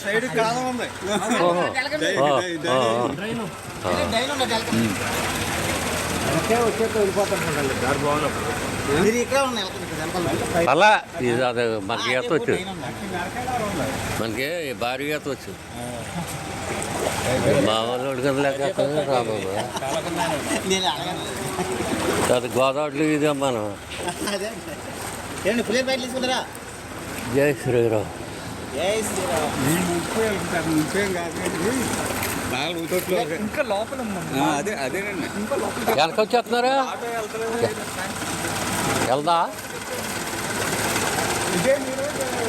Side కాలం ఉంది. అలా ఇది అది మనకి ఈత వచ్చు, మనకి భారీ ఈత వచ్చు. మా వాళ్ళు కింద లెక్క రాబాబు అది గోదావరిలో ఇది మనం. జై శ్రీరామ్. ఇంకా లోపల అదేనండి. వెనక వచ్చేస్తున్నారా? వెళ్దా?